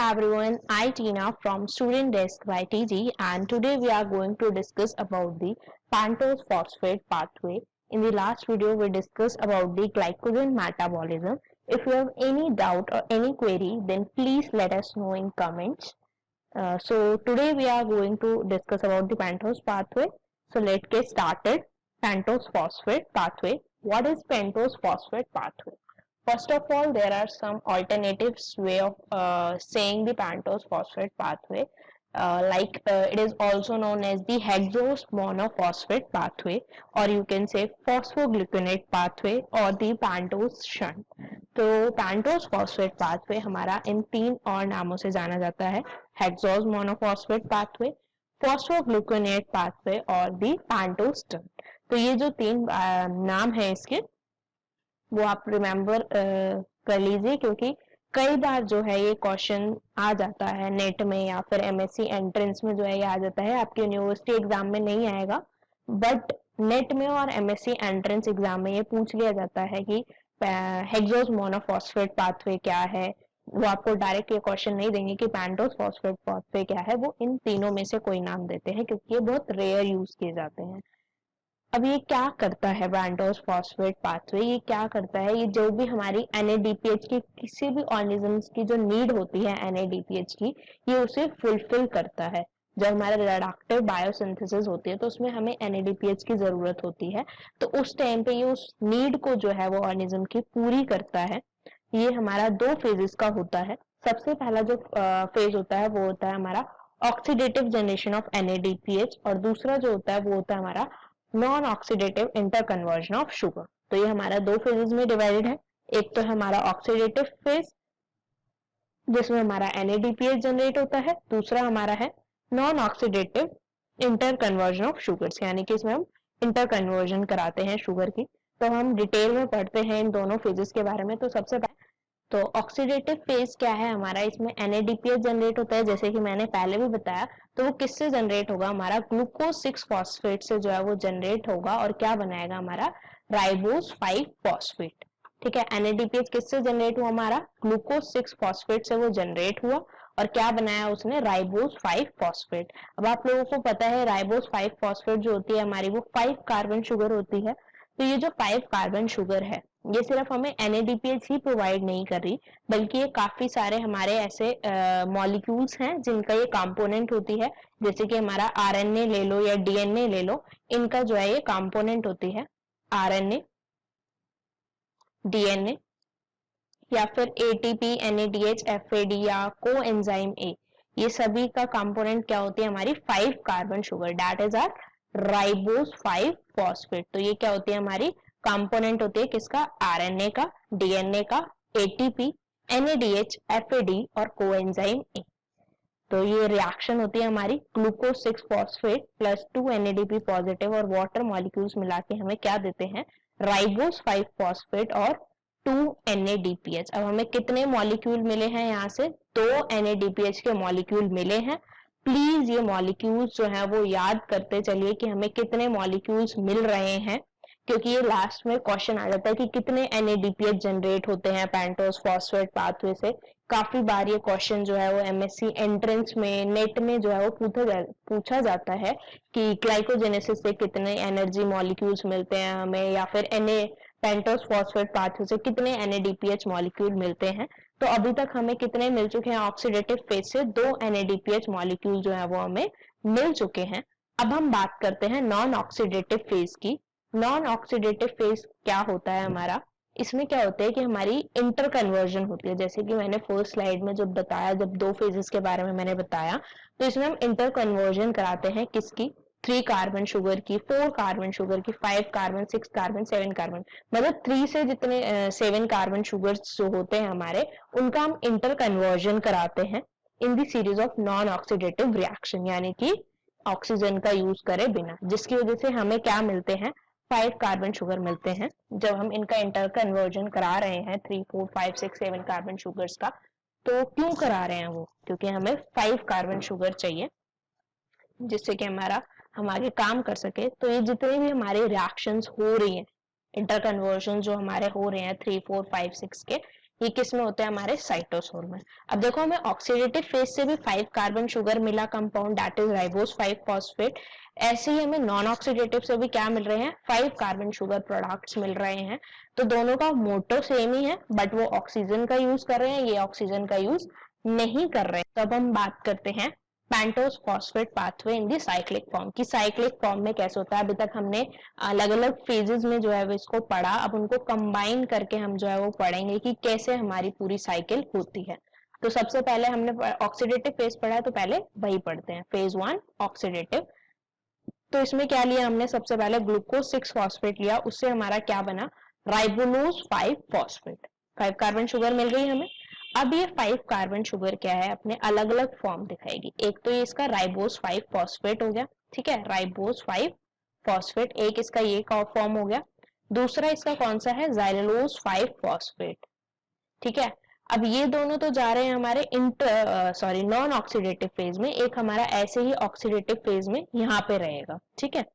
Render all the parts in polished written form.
everyone, I Tina from Student Desk by TG, and today we are going to discuss about the pentose phosphate pathway. In the last video we discussed about the glycogen metabolism. If you have any doubt or any query, then please let us know in comments. So today we are going to discuss about the pentose pathway. So let's get started. Pentose phosphate pathway. What is pentose phosphate pathway? First of all, there are some alternatives way of saying the pentose phosphate pathway. It is also known as the hexose monophosphate pathway, or you can say phosphogluconate pathway or the pentose shunt. तो pentose phosphate pathway हमारा इन तीन और नामों से जाना जाता है, hexose monophosphate pathway, phosphogluconate pathway और the pentose shunt. तो ये जो तीन नाम है इसके, वो आप रिमेम्बर कर लीजिए, क्योंकि कई बार जो है ये क्वेश्चन आ जाता है नेट में या फिर एमएससी एंट्रेंस में जो है ये आ जाता है. आपके यूनिवर्सिटी एग्जाम में नहीं आएगा, बट नेट में और एमएससी एंट्रेंस एग्जाम में ये पूछ लिया जाता है कि हेक्सोस मोनोफॉस्फेट पाथवे क्या है. वो आपको डायरेक्ट ये क्वेश्चन नहीं देंगे कि पेंटोस फॉस्फेट पाथवे क्या है, वो इन तीनों में से कोई नाम देते हैं क्योंकि ये बहुत रेयर यूज किए जाते हैं. अब ये क्या करता है पेंटोस फॉस्फेट पाथवे? ये क्या करता है, ये जो भी हमारी NADPH की किसी भी ऑर्गेनिजम्स की जो नीड होती है NADPH की, ये उसे फुलफिल करता है. जब हमारा रिडक्टिव बायोसिंथेसिस होती है तो उसमें हमें NADPH की जरूरत होती है, तो उस टाइम पे ये उस नीड को जो है वो ऑर्गेनिज्म की पूरी करता है. ये हमारा दो फेजेस का होता है. सबसे पहला जो फेज होता है वो होता है हमारा ऑक्सीडेटिव जनरेशन ऑफ NADPH, और दूसरा जो होता है वो होता है हमारा non oxidative interconversion of sugar. तो ये हमारा दो फेजेस में डिवाइडेड है. एक तो हमारा ऑक्सीडेटिव फेज जिसमें हमारा NADPH जनरेट होता है, दूसरा हमारा है non oxidative interconversion of sugars, यानी कि इसमें हम इंटरकन्वर्जन कराते हैं शुगर की. तो हम डिटेल में पढ़ते हैं इन दोनों फेजेस के बारे में. तो सबसे पहले तो ऑक्सीडेटिव फेज क्या है हमारा, इसमें NADPH जनरेट होता है जैसे कि मैंने पहले भी बताया. तो वो किससे जनरेट होगा, हमारा ग्लूकोज 6 फॉस्फेट से जो है वो जनरेट होगा, और क्या बनाएगा हमारा राइबोस 5 फॉस्फेट. ठीक है, NADPH किससे जनरेट हुआ, हमारा ग्लूकोज 6 फॉस्फेट से वो जनरेट हुआ, और क्या बनाया उसने, राइबोस 5 फॉस्फेट. अब आप लोगों को पता है राइबोस 5 फॉस्फेट जो होती है हमारी, वो 5 कार्बन शुगर होती है. तो ये जो 5 कार्बन शुगर है ये सिर्फ हमें NADPH ही प्रोवाइड नहीं कर रही, बल्कि ये काफी सारे हमारे ऐसे मॉलिक्यूल्स हैं जिनका ये कंपोनेंट होती है. जैसे कि हमारा RNA ले लो या DNA ले लो, इनका जो है ये कंपोनेंट होती है RNA, DNA या फिर ATP, NADH, FAD या कोएंजाइम A. ये सभी का कंपोनेंट क्या होती है हमारी 5 carbon sugar, that is or ribose 5 phosphate. तो ये क्या होती है हमारी कंपोनेंट होती है किसका, RNA का, DNA का, ATP, NADH, FAD और कोएंजाइम A. तो ये रिएक्शन होती है हमारी glucose 6 phosphate plus 2 NADP positive और वाटर मॉलिक्यूल्स मिला के हमें क्या देते हैं, राइबोस 5 फॉस्फेट और 2 NADPH. अब हमें कितने मॉलिक्यूल मिले हैं, यहाँ से 2 NADPH के मॉलिक्यूल मिले हैं. प्लीज ये मॉलिक्यूल्स जो है वो याद करते चलिए कि हमें कितने मॉलिक्यूल्स मिल रहे हैं, क्योंकि ये लास्ट में क्वेश्चन आ जाता है कि कितने NADPH जनरेट होते हैं पेंटोस फॉस्फेट पाथवे से. काफी बार ये क्वेश्चन जो है वो MSc एंट्रेंस में, नेट में जो है वो पूछा जाता है कि ग्लाइकोजेनेसिस से कितने एनर्जी मॉलिक्यूल्स मिलते हैं हमें, या फिर पेंटोस फॉस्फेट पाथवे से कितने NADPH मॉलिक्यूल मिलते हैं. तो अभी तक हमें कितने मिल चुके हैं, ऑक्सीडेटिव फेज से 2 NADPH मॉलिक्यूल जो है वो हमें मिल चुके हैं. अब हम बात करते हैं नॉन ऑक्सीडेटिव फेज की. नॉन ऑक्सीडेटिव फेज क्या होता है हमारा, इसमें क्या होता है कि हमारी इंटर कन्वर्जन होती है. जैसे कि मैंने फर्स्ट स्लाइड में जब बताया, जब दो फेजेस के बारे में मैंने बताया, तो इसमें हम इंटर कन्वर्जन कराते हैं किसकी, 3 कार्बन शुगर की, 4 कार्बन शुगर की, 5 कार्बन, 6 कार्बन, 7 कार्बन, मतलब 3 से जितने 7 कार्बन शुगर्स जो होते हैं हमारे, उनका हम इंटर कन्वर्जन कराते हैं in the series of non oxidative reaction, यानी कि ऑक्सीजन का यूज करे बिना, जिसकी वजह से हमें क्या मिलते हैं, 5 कार्बन शुगर मिलते हैं. जब हम इनका इंटर कन्वर्जन करा रहे हैं 3, 4, 5, 6, 7 कार्बन शुगर्स का, तो क्यों करा रहे हैं वो, क्योंकि हमें 5 कार्बन शुगर चाहिए जिससे कि हम आगे काम कर सके. तो ये जितने भी हमारे रिएक्शंस हो रही हैं, इंटर कन्वर्जन जो हमारे हो रहे हैं 3, 4, 5, 6 के, ये किस में होते हैं? हमारे साइटोसोल में। अब देखो हमें ऑक्सीडेटिव फेज से भी 5 कार्बन शुगर मिला compound, that is ribose 5 phosphate. ऐसे ही हमें नॉन ऑक्सीडेटिव से भी क्या मिल रहे हैं? 5 कार्बन शुगर प्रोडक्ट्स मिल रहे हैं। तो दोनों का मोटो सेम ही है, बट वो ऑक्सीजन का यूज कर रहे हैं, ये ऑक्सीजन का यूज नहीं कर रहे हैं। तो अब हम बात करते हैं पेंटोस फॉस्फेट पाथवे इन दी साइक्लिक फॉर्म की साइक्लिक फॉर्म में कैसे होता है। अभी तक हमने अलग अलग फेजेस में जो है वो इसको पढ़ा, अब उनको कंबाइन करके हम जो है वो पढ़ेंगे कि कैसे हमारी पूरी साइकिल होती है। तो सबसे पहले हमने ऑक्सीडेटिव फेज पढ़ा है, तो पहले वही पढ़ते हैं, फेज 1 ऑक्सीडेटिव। तो इसमें क्या लिया हमने? सबसे पहले ग्लूकोज 6 फॉस्फेट लिया, उससे हमारा क्या बना? राइबोलोज 5 फॉस्फेट। 5 कार्बन शुगर मिल गई हमें। अब ये 5 कार्बन शुगर क्या है? अपने अलग अलग फॉर्म दिखाएगी। एक तो ये इसका राइबोस 5 फॉस्फेट हो गया, ठीक है, राइबोस 5 फॉस्फेट। एक इसका ये फॉर्म हो गया। दूसरा इसका कौन सा है? जाइलोज 5 फॉस्फेट, ठीक है। अब ये दोनों तो जा रहे हैं हमारे नॉन ऑक्सीडेटिव फेज में, एक हमारा ऐसे ही ऑक्सीडेटिव फेज में यहाँ पे रहेगा, ठीक है।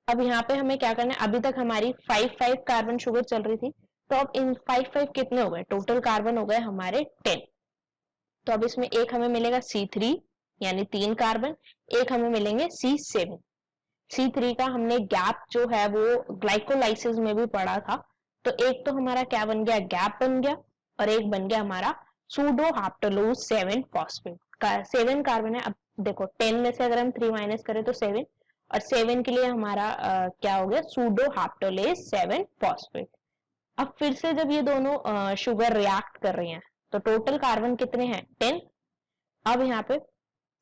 अब यहाँ पे हमें क्या करना है? अभी तक हमारी 5 कार्बन शुगर चल रही थी, तो अब इन 5 कितने हो गए? टोटल कार्बन हो गए हमारे 10। तो अब इसमें एक हमें मिलेगा C3 यानी 3 कार्बन, एक हमें मिलेंगे C7। C3 का हमने गैप जो है वो ग्लाइकोलाइसिस में भी पढ़ा था। तो एक तो हमारा क्या बन गया? गैप बन गया, और एक बन गया हमारा सूडो हाप्टोलोज 7 फॉस्फेट का 7 कार्बन है। अब देखो 10 में से अगर हम 3 माइनस करें तो 7, और 7 के लिए हमारा क्या हो गया? Sedoheptulose 7 phosphate. अब फिर से जब ये दोनों शुगर रिएक्ट कर रही हैं, तो टोटल कार्बन कितने हैं? 10। अब यहाँ पे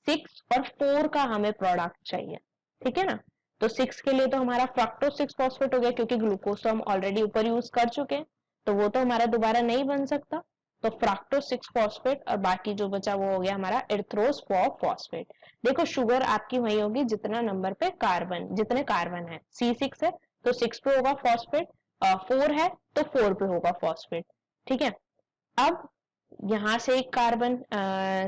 6 और 4 का हमें प्रोडक्ट चाहिए, ठीक है ना। तो 6 के लिए तो हमारा फ्रक्टोज 6 फॉस्फेट हो गया, क्योंकि ग्लूकोज तो हम ऑलरेडी ऊपर यूज कर चुके हैं, तो वो तो हमारा दोबारा नहीं बन सकता। तो फ्रक्टोज 6 फॉस्फेट, और बाकी जो बचा वो हो गया हमारा एर्थ्रोस 4 फॉस्फेट। देखो शुगर आपकी वही होगी जितना नंबर पे कार्बन, जितने कार्बन है। C6 है तो 6 पे होगा फॉस्फेट, 4 है तो 4 पे होगा फॉस्फेट, ठीक है। अब यहाँ से एक कार्बन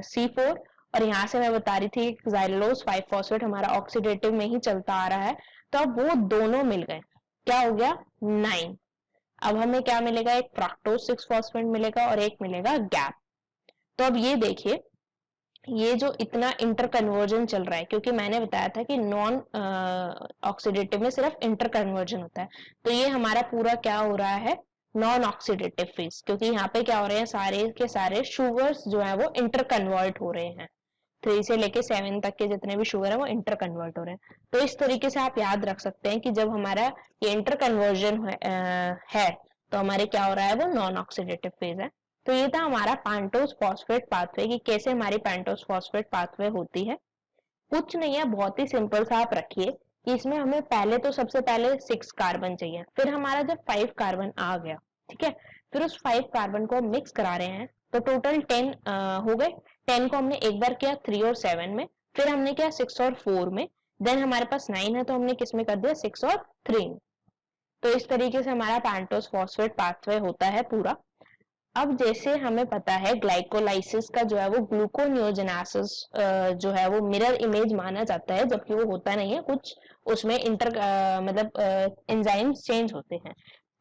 C4, और यहाँ से मैं बता रही थी जाइलोज 5 फॉस्फेट हमारा ऑक्सीडेटिव में ही चलता आ रहा है, तो अब वो दोनों मिल गए, क्या हो गया? 9। अब हमें क्या मिलेगा? एक फ्रक्टोज 6 फॉस्फेट मिलेगा और एक मिलेगा गैप। तो अब ये देखिए, ये जो इतना इंटर कन्वर्जन चल रहा है, क्योंकि मैंने बताया था कि नॉन ऑक्सीडेटिव में सिर्फ इंटर कन्वर्जन होता है, तो ये हमारा पूरा क्या हो रहा है? नॉन ऑक्सीडेटिव फेज, क्योंकि यहाँ पे क्या हो रहे हैं? सारे के सारे शुगर्स जो है वो इंटर कन्वर्ट हो रहे हैं। 3 से लेके 7 तक के जितने भी शुगर है वो इंटर कन्वर्ट हो रहे हैं। तो इस तरीके से आप याद रख सकते हैं कि जब हमारा ये इंटर कन्वर्जन है, तो हमारे क्या हो रहा है? वो नॉन ऑक्सीडेटिव फेज है। तो ये था हमारा पेंटोस फॉस्फेट पाथवे कि कैसे हमारी पेंटोस फॉस्फेट पाथवे होती है। कुछ नहीं है, बहुत ही सिंपल सा आप रखिए कि इसमें हमें पहले तो सबसे पहले 6 कार्बन चाहिए, फिर हमारा जब 5 कार्बन आ गया, ठीक है, फिर उस 5 कार्बन को हम मिक्स करा रहे हैं, तो टोटल 10 हो गए। 10 को हमने एक बार किया 3 और 7 में, फिर हमने किया 6 और 4 में, देन हमारे पास 9 है तो हमने किस में कर दिया? 6 और 3 में। तो इस तरीके से हमारा पेंटोस फॉस्फेट पाथवे होता है पूरा। अब जैसे हमें पता है ग्लाइकोलाइसिस का जो है वो ग्लूकोनियोजेनेसिस जो है वो मिरर इमेज माना जाता है, जबकि वो होता नहीं है, कुछ उसमें मतलब एंजाइम्स चेंज होते हैं।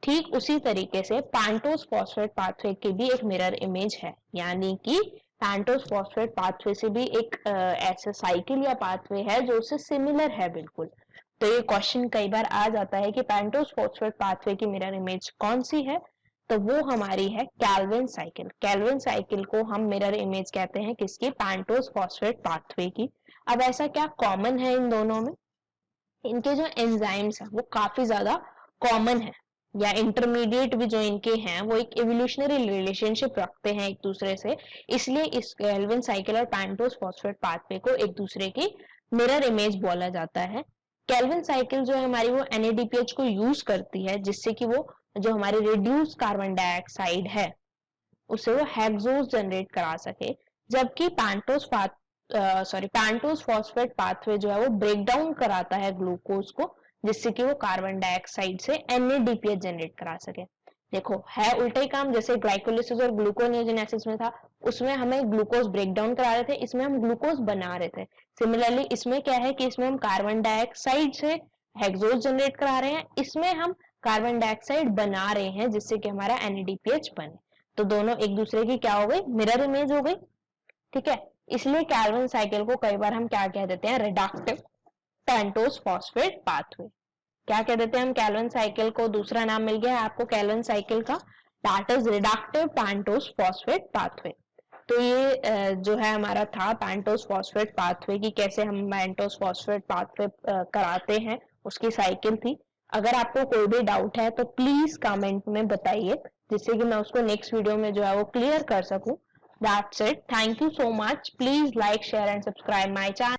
ठीक उसी तरीके से पेंटोस फॉस्फेट पाथवे की भी एक मिरर इमेज है, यानी कि पेंटोस फॉस्फेट पाथवे से भी एक ऐसा साइकिल या पाथवे है जो उससे सिमिलर है बिल्कुल। तो ये क्वेश्चन कई बार आ जाता है कि पेंटोस फॉस्फेट पाथवे की मिरर इमेज कौन सी है, तो वो हमारी है कैल्विन साइकिल। कैल्विन साइकिल को हम मिरर इमेज कहते हैं, किसकी? पेंटोस फॉस्फेट पाथवे की। अब ऐसा क्या कॉमन है इन दोनों में? इनके जो एंजाइम्स हैं वो काफी ज्यादा कॉमन है, या इंटरमीडिएट भी जो इनके हैं वो एक एवोल्यूशनरी रिलेशनशिप रखते हैं एक दूसरे से, इसलिए इस कैल्विन साइकिल और पेंटोस फॉस्फेट पाथवे को एक दूसरे की मिरर इमेज बोला जाता है। कैल्विन साइकिल जो है हमारी वो NADPH को यूज करती है, जिससे कि वो जो हमारी रिड्यूस कार्बन डाइऑक्साइड है उसे वो हेक्सोस जनरेट करा सके, जबकि पेंटोस फॉस्फेट पाथवे जो है वो ब्रेक डाउन कराता है ग्लूकोज को, जिससे कि वो कार्बन डाइऑक्साइड से NADPH जनरेट करा सके। देखो है उल्टा ही काम, जैसे ग्लाइकोलिसिस और ग्लूकोनियोजेनेसिस में था, उसमें हमें ग्लूकोज ब्रेक डाउन करा रहे थे, इसमें हम ग्लूकोज बना रहे थे। सिमिलरली इसमें क्या है कि इसमें हम कार्बन डाइऑक्साइड से हेक्सोस जनरेट करा रहे हैं, इसमें हम कार्बन डाइऑक्साइड बना रहे हैं जिससे कि हमारा NADPH बने। तो दोनों एक दूसरे की क्या हो गई, मिरर इमेज हो गई। ठीक है, इसलिए कैल्विन साइकिल को कई बार हम क्या कह देते हैं, रिडक्टिव पेंटोज फॉस्फेट पाथवे। क्या कह देते हैं हम कैल्विन साइकिल को, दूसरा नाम मिल गया है आपको कैल्विन साइकिल का, that is reductive pentose phosphate pathway. तो ये जो है हमारा था पेंटोज फॉस्फेट पाथवे की, कैसे हम पेंटोज फॉस्फेट पाथवे कराते हैं, उसकी साइकिल थी। अगर आपको कोई भी डाउट है तो प्लीज कमेंट में बताइए, जिससे कि मैं उसको नेक्स्ट वीडियो में जो है वो क्लियर कर सकूं। That's it, thank you so much, please like share and subscribe my channel.